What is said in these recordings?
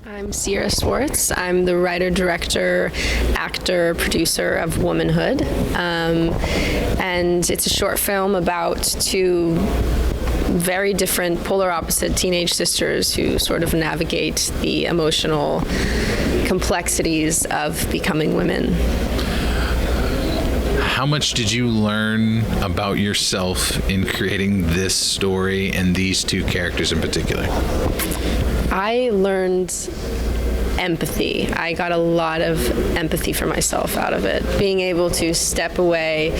I'm Sierra Swartz. I'm the writer, director, actor, producer of Womanhood. And it's a short film about two very different, polar opposite teenage sisters who sort of navigate the emotional complexities of becoming women. How much did you learn about yourself in creating this story and these two characters in particular? I learned empathy. I got a lot of empathy for myself out of it. Being able to step away,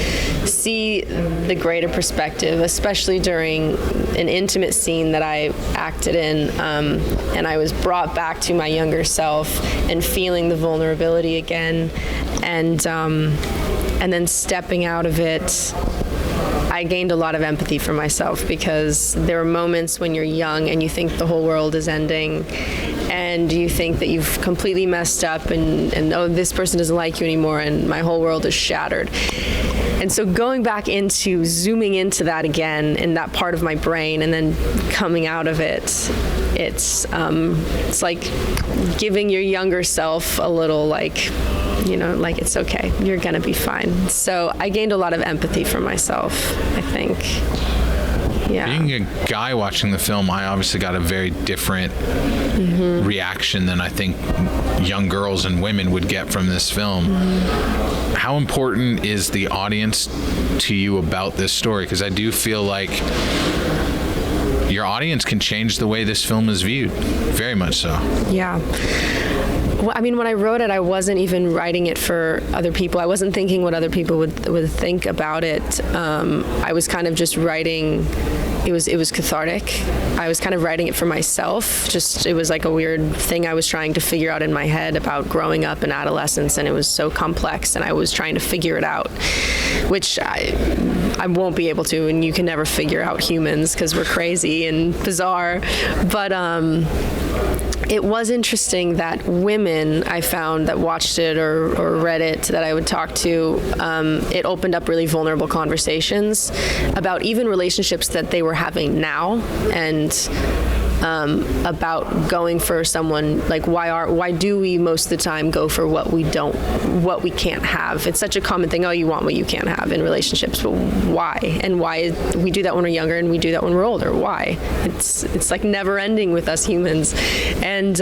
see the greater perspective, especially during an intimate scene that I acted in, and I was brought back to my younger self and feeling the vulnerability again, and then stepping out of it. I gained a lot of empathy for myself because there are moments when you're young and you think the whole world is ending and you think that you've completely messed up and oh, this person doesn't like you anymore and my whole world is shattered. And so going back into zooming into that again in that part of my brain and then coming out of it, it's like giving your younger self a little like it's okay, you're gonna be fine. So I gained a lot of empathy for myself, I think. Yeah. Being a guy watching the film, I obviously got a very different reaction than I think young girls and women would get from this film. How important is the audience to you about this story? Because I do feel like your audience can change the way this film is viewed, very much so. Yeah. Well, I mean, when I wrote it, I wasn't even writing it for other people. I wasn't thinking what other people would think about it. I was kind of just writing. It was cathartic. I was kind of writing it for myself. Just it was like a weird thing I was trying to figure out in my head about growing up in adolescence, and it was so complex, and I was trying to figure it out, which I won't be able to, and you can never figure out humans because we're crazy and bizarre. But it was interesting that women I found that watched it or read it that I would talk to, it opened up really vulnerable conversations about even relationships that they were having now and about going for someone, like why do we most of the time go for what we can't have? It's such a common thing. Oh, you want what you can't have in relationships, but why? And why we do that when we're younger and we do that when we're older? Why? It's like never ending with us humans. And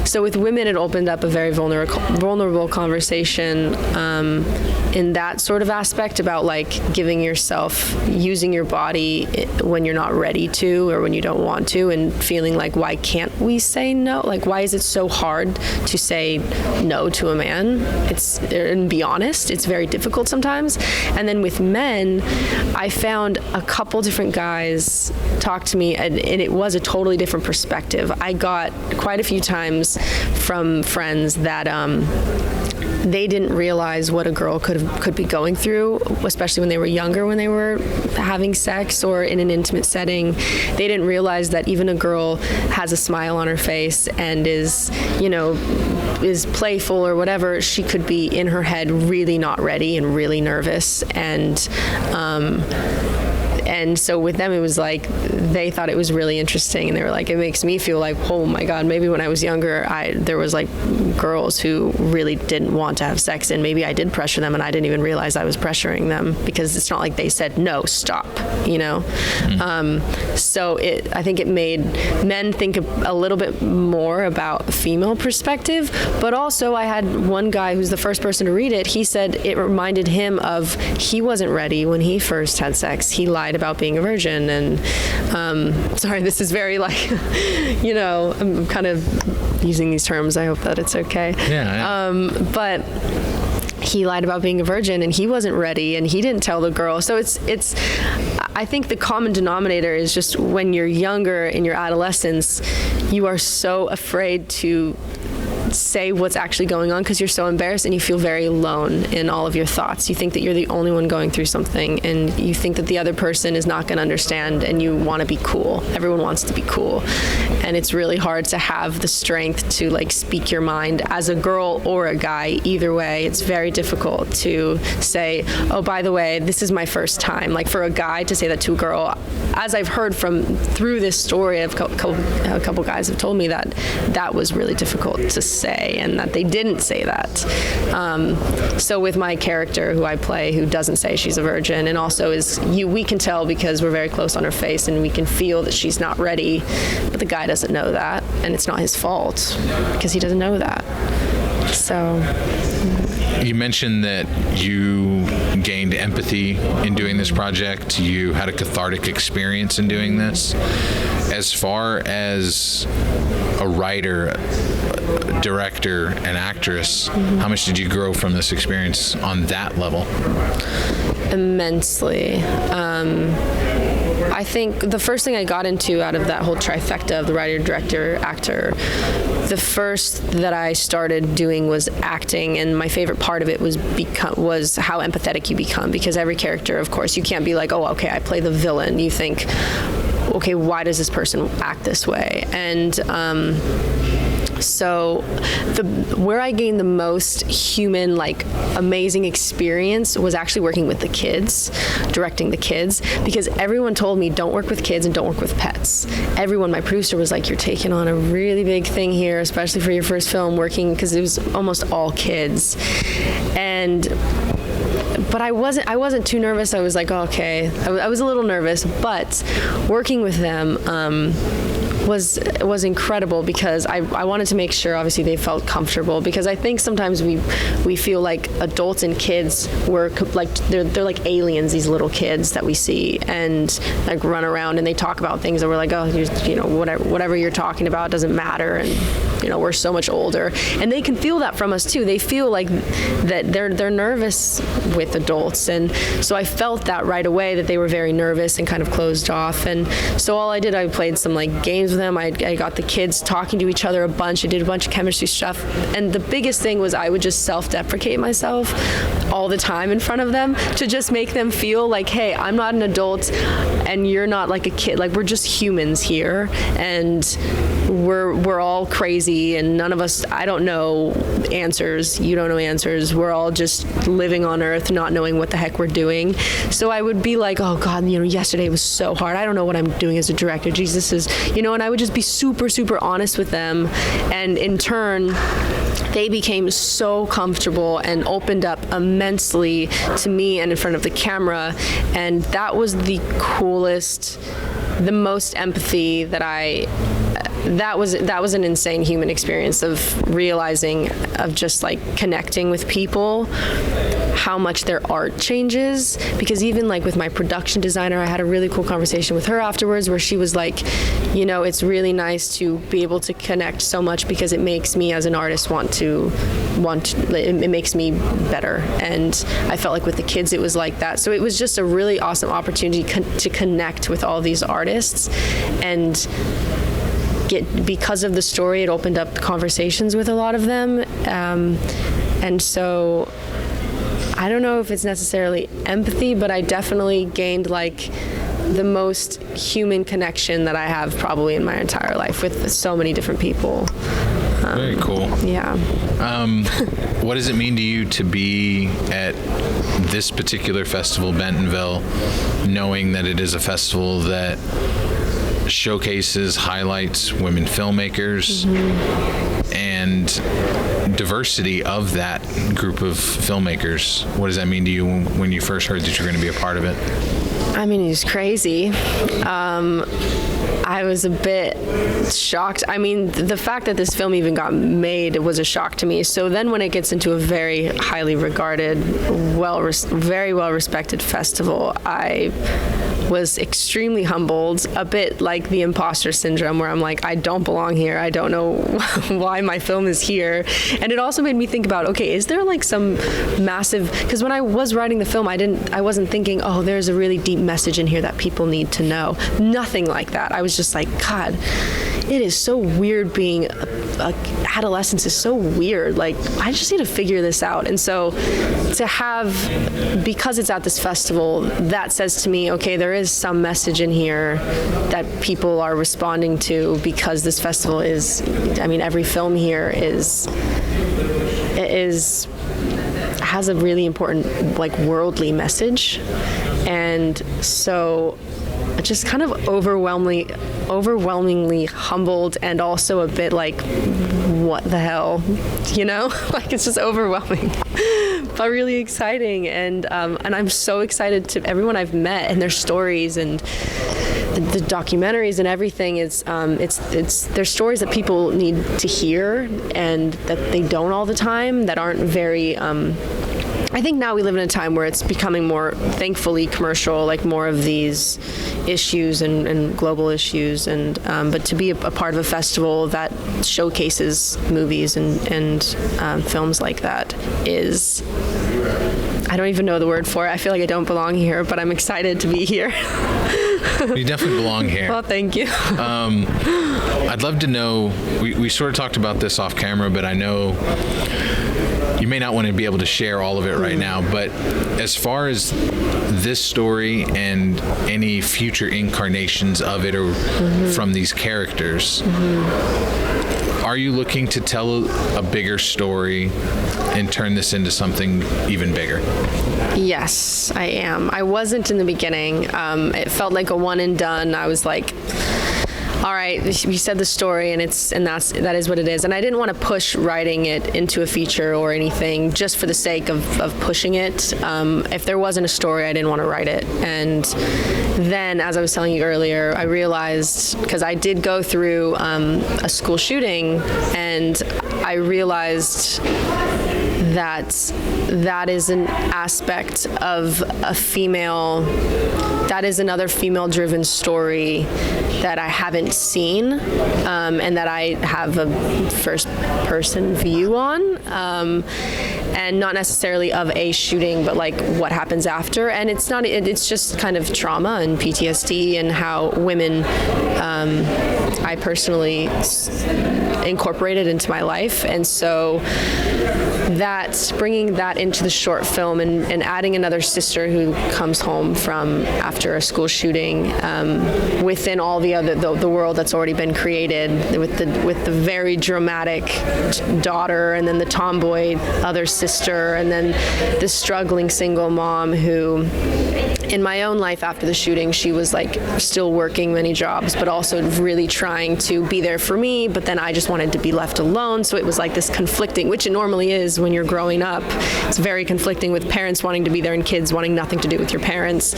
so with women, it opened up a very vulnerable conversation in that sort of aspect about like giving yourself, using your body when you're not ready to or when you don't want to, and feeling like, why can't we say no? Like, why is it so hard to say no to a man? And be honest, it's very difficult sometimes. And then with men, I found a couple different guys talk to me, and it was a totally different perspective. I got quite a few times from friends that they didn't realize what a girl could be going through, especially when they were younger, when they were having sex or in an intimate setting. They didn't realize that even a girl has a smile on her face and is playful or whatever, she could be in her head really not ready and really nervous. And so with them, it was like, they thought it was really interesting. And they were like, it makes me feel like, oh my God, maybe when I was younger, there was like girls who really didn't want to have sex. And maybe I did pressure them and I didn't even realize I was pressuring them, because it's not like they said, no, stop, So I think it made men think a little bit more about female perspective. But also I had one guy who's the first person to read it. He said it reminded him of, he wasn't ready when he first had sex. He lied about being a virgin. And sorry, this is very like, I'm kind of using these terms. I hope that it's okay. Yeah. But he lied about being a virgin and he wasn't ready and he didn't tell the girl. So it's I think the common denominator is just when you're younger in your adolescence, you are so afraid to say what's actually going on because you're so embarrassed, and you feel very alone in all of your thoughts. You think that you're the only one going through something, and you think that the other person is not going to understand, and you want to be cool. Everyone wants to be cool, and it's really hard to have the strength to like speak your mind as a girl or a guy. Either way, it's very difficult to say, oh, by the way, this is my first time. Like for a guy to say that to a girl, as I've heard through this story, a couple guys have told me that that was really difficult to say, and that they didn't say that. So with my character who I play, who doesn't say she's a virgin, and also we can tell because we're very close on her face, and we can feel that she's not ready, but the guy doesn't know that, and it's not his fault because he doesn't know that. So. You mentioned that you gained empathy in doing this project. You had a cathartic experience in doing this. As far as a writer, director, and actress, how much did you grow from this experience on that level? Immensely. I think the first thing I got into out of that whole trifecta of the writer, director, actor, the first that I started doing was acting, and my favorite part of it was how empathetic you become, because every character, of course, you can't be like, oh, okay, I play the villain. You think, okay, why does this person act this way? And so where I gained the most human, like, amazing experience was actually working with the kids, directing the kids, because everyone told me don't work with kids and don't work with pets. Everyone, my producer was like, you're taking on a really big thing here, especially for your first film, working, because it was almost all kids. But I wasn't too nervous. I was like, oh, okay. I was a little nervous, but working with them was incredible, because I wanted to make sure, obviously, they felt comfortable, because I think sometimes we feel like adults and kids were like they're like aliens, these little kids that we see and like run around and they talk about things that we're like, oh, you know, whatever you're talking about doesn't matter, and you know, we're so much older, and they can feel that from us too. They feel like that they're nervous with adults, and so I felt that right away, that they were very nervous and kind of closed off. And so all I did, I played some like games with them. I got the kids talking to each other a bunch. I did a bunch of chemistry stuff, and the biggest thing was I would just self-deprecate myself all the time in front of them, to just make them feel like, hey, I'm not an adult and you're not like a kid. Like, we're just humans here, and we're all crazy, and none of us, I don't know answers, you don't know answers. We're all just living on Earth, not knowing what the heck we're doing. So I would be like, oh God, you know, yesterday was so hard. I don't know what I'm doing as a director. Jesus is, you know, and I would just be super, super honest with them. And in turn, they became so comfortable and opened up immensely to me and in front of the camera. And that was the coolest, the most empathy that was an insane human experience of realizing, of just like connecting with people, how much their art changes. Because even like with my production designer, I had a really cool conversation with her afterwards, where she was like, you know, it's really nice to be able to connect so much, because it makes me as an artist it makes me better. And I felt like with the kids it was like that. So it was just a really awesome opportunity to connect with all these artists, and because of the story, it opened up conversations with a lot of them. And so I don't know if it's necessarily empathy, but I definitely gained like the most human connection that I have probably in my entire life with so many different people. Very cool. Yeah. What does it mean to you to be at this particular festival, Bentonville, knowing that it is a festival that showcases, highlights women filmmakers, and diversity of that group of filmmakers? What does that mean to you when you first heard that you're going to be a part of it? I mean, it's crazy. I was a bit shocked. I mean, the fact that this film even got made was a shock to me. So then when it gets into a very highly regarded, very well-respected festival, I was extremely humbled, a bit like the imposter syndrome, where I'm like, I don't belong here. I don't know why my film is here. And it also made me think about, okay, is there like some massive, because when I was writing the film, I wasn't thinking, oh, there's a really deep message in here that people need to know. Nothing like that. I was just like, God, it is so weird being adolescence is so weird. Like, I just need to figure this out. And so to have, because it's at this festival, that says to me, okay, there is some message in here that people are responding to, because this festival is, I mean, every film here has a really important, like, worldly message. And so just kind of overwhelmingly humbled, and also a bit like, what the hell, you know? Like, it's just overwhelming, but really exciting. And I'm so excited to everyone I've met and their stories and the documentaries and everything. There's stories that people need to hear and that they don't all the time, that aren't very, I think now we live in a time where it's becoming more, thankfully, commercial, like more of these issues and global issues. And but to be a part of a festival that showcases movies and films like that is, I don't even know the word for it. I feel like I don't belong here, but I'm excited to be here. You definitely belong here. Well, thank you. I'd love to know, we sort of talked about this off camera, but I know you may not want to be able to share all of it right now, but as far as this story and any future incarnations of it, or from these characters, are you looking to tell a bigger story and turn this into something even bigger? Yes, I am. I wasn't in the beginning. It felt like a one and done. I was like, all right, we said the story, and that is what it is. And I didn't want to push writing it into a feature or anything just for the sake of pushing it. If there wasn't a story, I didn't want to write it. And then, as I was telling you earlier, I realized, because I did go through a school shooting, and I realized that is an aspect of a female, that is another female-driven story that I haven't seen, and that I have a first-person view on, and not necessarily of a shooting, but like what happens after. And it's just kind of trauma and PTSD, and how women, I personally incorporated into my life. And so bringing that into the short film, and adding another sister who comes home from after a school shooting, within all the world that's already been created, with the very dramatic daughter, and then the tomboy other sister, and then the struggling single mom who, in my own life after the shooting, she was like still working many jobs, but also really trying to be there for me, but then I just wanted to be left alone. So it was like this conflicting, which it normally is when you're growing up. It's very conflicting, with parents wanting to be there and kids wanting nothing to do with your parents.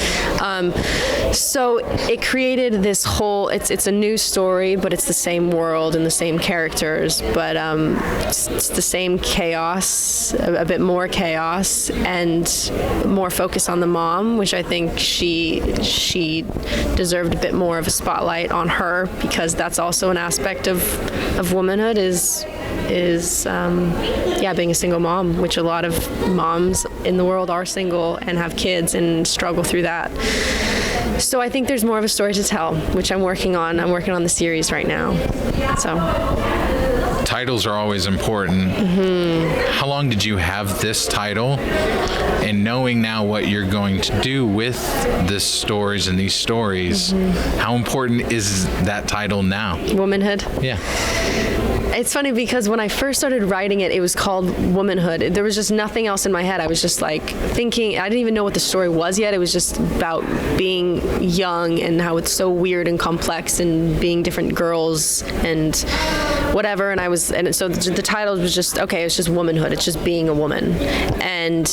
So it created this whole, it's a new story, but it's the same world and the same characters, but it's the same chaos, a bit more chaos, and more focus on the mom, which I think she deserved a bit more of a spotlight on her, because that's also an aspect of womanhood, is being a single mom, which a lot of moms in the world are single and have kids and struggle through that. So I think there's more of a story to tell, which I'm working on. I'm working on the series right now. So titles are always important. How long did you have this title? And knowing now what you're going to do with this stories and these stories, how important is that title now? Womanhood. Yeah. It's funny, because when I first started writing it, it was called Womanhood. There was just nothing else in my head. I was just like thinking, I didn't even know what the story was yet. It was just about being young and how it's so weird and complex, and being different girls and whatever. And so the title was just, okay, it's just womanhood. It's just being a woman. And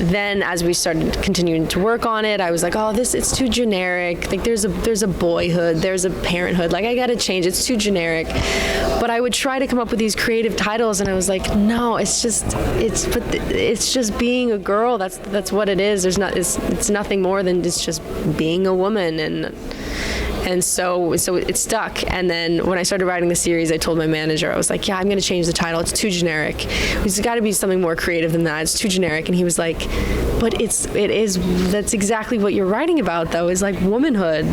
then as we started continuing to work on it, I was like, oh, it's too generic. Like there's a boyhood, there's a parenthood. Like I got to change. It's too generic. But I would try to come up with these creative titles, and I was like, no, it's just being a girl. That's what it is. It's nothing more than it's just being a woman. And so it stuck. And then when I started writing the series, I told my manager, I was like, yeah, I'm going to change the title. It's too generic. It's got to be something more creative than that. It's too generic. And he was like, but that's exactly what you're writing about, though, is like womanhood.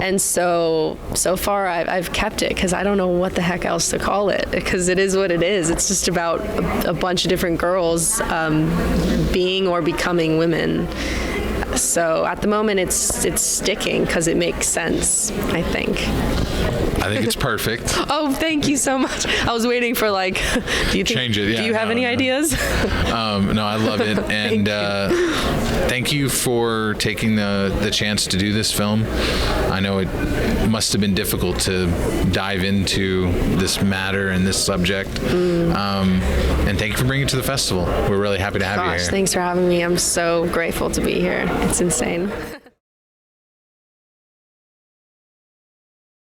And so far I've kept it because I don't know what the heck else to call it, because it is what it is. It's just about a bunch of different girls being or becoming women. So at the moment it's sticking because it makes sense, I think. I think it's perfect. Oh, thank you so much. I was waiting for do you think, change it? Yeah, do you have any ideas? No, I love it, and thank you for taking the chance to do this film. I know it must have been difficult to dive into this matter and this subject, and thank you for bringing it to the festival. We're really happy to have you here. Thanks for having me. I'm so grateful to be here. It's insane.